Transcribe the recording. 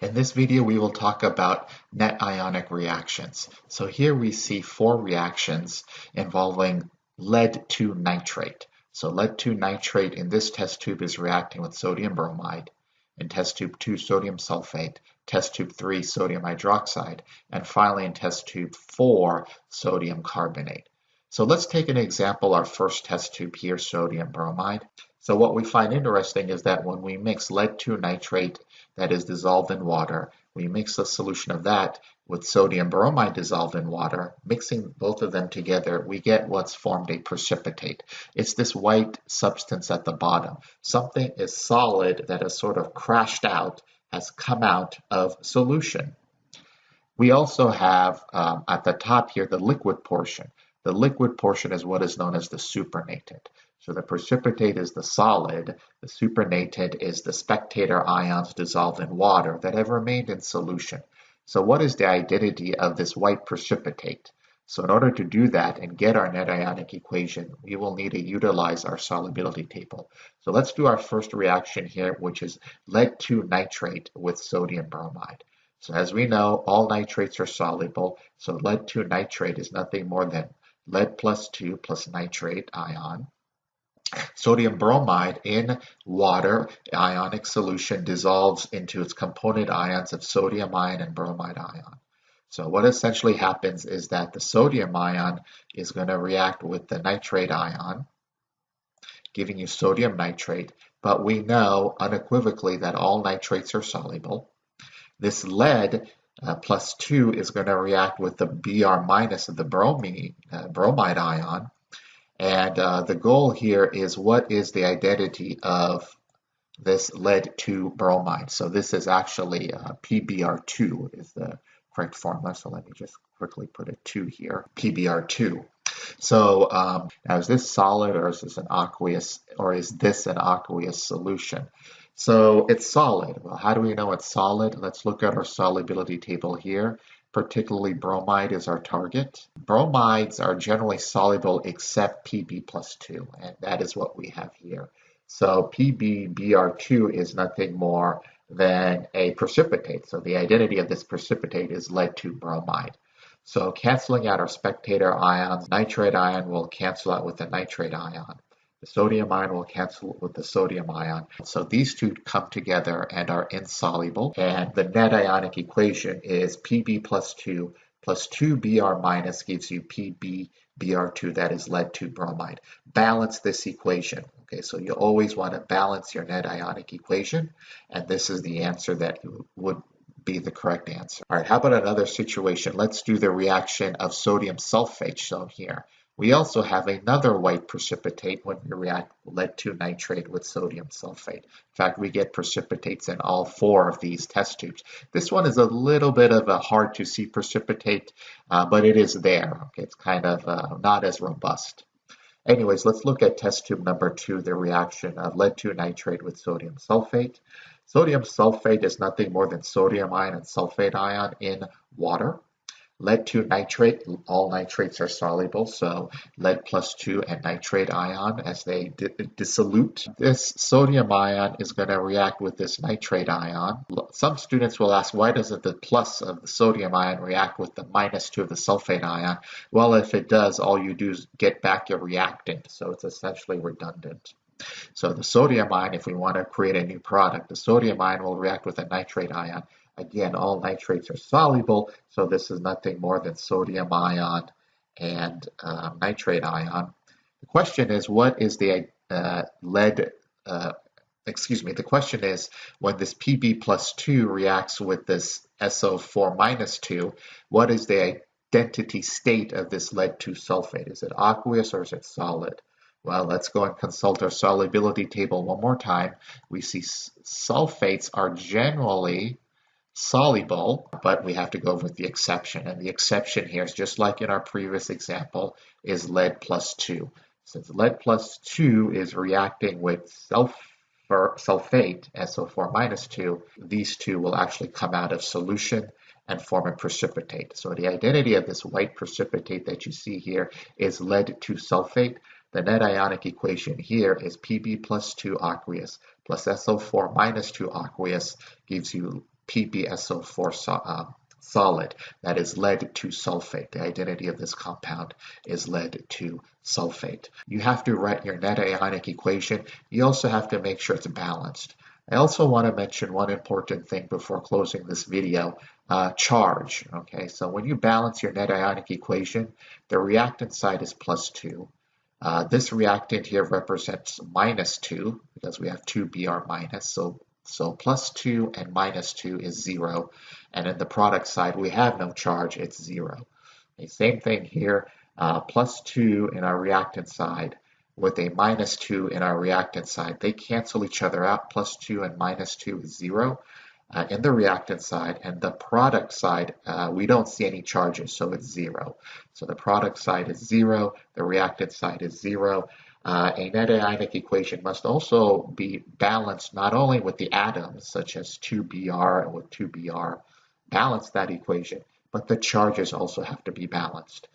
In this video, we will talk about net ionic reactions. So here we see 4 reactions involving lead 2 nitrate. So lead 2 nitrate in this test tube is reacting with sodium bromide, in test tube 2 sodium sulfate, test tube 3 sodium hydroxide, and finally in test tube 4 sodium carbonate. So let's take an example, our first test tube here, sodium bromide. So what we find interesting is that when we mix lead 2 nitrate that is dissolved in water, we mix a solution of that with sodium bromide dissolved in water, mixing both of them together, we get what's formed a precipitate. It's this white substance at the bottom. Something is solid that has sort of crashed out, has come out of solution. We also have at the top here the liquid portion. The liquid portion is what is known as the supernatant. So the precipitate is the solid, the supernatant is the spectator ions dissolved in water that have remained in solution. So what is the identity of this white precipitate? So in order to do that and get our net ionic equation, we will need to utilize our solubility table. So let's do our first reaction here, which is lead 2 nitrate with sodium bromide. So as we know, all nitrates are soluble, so lead 2 nitrate is nothing more than lead plus 2 plus nitrate ion. Sodium bromide in water ionic solution dissolves into its component ions of sodium ion and bromide ion. So what essentially happens is that the sodium ion is going to react with the nitrate ion, giving you sodium nitrate, but we know unequivocally that all nitrates are soluble. This lead plus 2 is going to react with the Br minus of the bromide ion. And the goal here is what is the identity of this lead 2 bromide. So this is actually PBr2 is the correct formula. So let me just quickly put a 2 here, PBr2. So now is this solid or is this an aqueous solution? So it's solid. Well, how do we know it's solid? Let's look at our solubility table here. Particularly bromide is our target. Bromides are generally soluble except Pb plus 2, and that is what we have here. So PbBr2 is nothing more than a precipitate. So the identity of this precipitate is lead 2 bromide. So canceling out our spectator ions, nitrate ion will cancel out with the nitrate ion. The sodium ion will cancel with the sodium ion. So these two come together and are insoluble. And the net ionic equation is Pb plus 2 Br minus gives you PbBr2, that is lead 2 bromide. Balance this equation. Okay, so you always want to balance your net ionic equation. And this is the answer that would be the correct answer. All right, how about another situation? Let's do the reaction of sodium sulfate shown here. We also have another white precipitate when we react lead 2 nitrate with sodium sulfate. In fact, we get precipitates in all 4 of these test tubes. This one is a little bit of a hard to see precipitate, but it is there. Okay, it's kind of not as robust. Anyways, let's look at test tube number 2, the reaction of lead 2 nitrate with sodium sulfate. Sodium sulfate is nothing more than sodium ion and sulfate ion in water. Lead 2 nitrate, all nitrates are soluble, so lead plus 2 and nitrate ion as they dissolute. This sodium ion is going to react with this nitrate ion. Some students will ask, why doesn't the plus of the sodium ion react with the minus 2 of the sulfate ion? Well, if it does, all you do is get back your reactant, so it's essentially redundant. So the sodium ion, if we want to create a new product, the sodium ion will react with a nitrate ion. Again, all nitrates are soluble, so this is nothing more than sodium ion and nitrate ion. The question is, what is the the question is, when this Pb plus 2 reacts with this SO4 minus 2, what is the identity state of this lead 2 sulfate? Is it aqueous or is it solid? Well, let's go and consult our solubility table one more time. We see sulfates are generally soluble, but we have to go with the exception. And the exception here is just like in our previous example, is lead plus 2. Since lead plus 2 is reacting with sulfate, SO4 minus 2, these two will actually come out of solution and form a precipitate. So the identity of this white precipitate that you see here is lead 2 sulfate. The net ionic equation here is Pb plus 2 aqueous plus SO4 minus 2 aqueous gives you PbSO4 solid, that is lead 2 sulfate. The identity of this compound is lead 2 sulfate. You have to write your net ionic equation. You also have to make sure it's balanced. I also want to mention one important thing before closing this video, charge. Okay, so when you balance your net ionic equation, the reactant side is +2. This reactant here represents -2 because we have 2Br minus, so +2 and -2 is 0. And in the product side, we have no charge, it's 0. The same thing here, +2 in our reactant side with a -2 in our reactant side. They cancel each other out. +2 and -2 is 0 in the reactant side, and the product side, we don't see any charges, so it's 0. So the product side is 0, the reactant side is 0. A net ionic equation must also be balanced not only with the atoms, such as 2Br and with 2Br, balance that equation, but the charges also have to be balanced.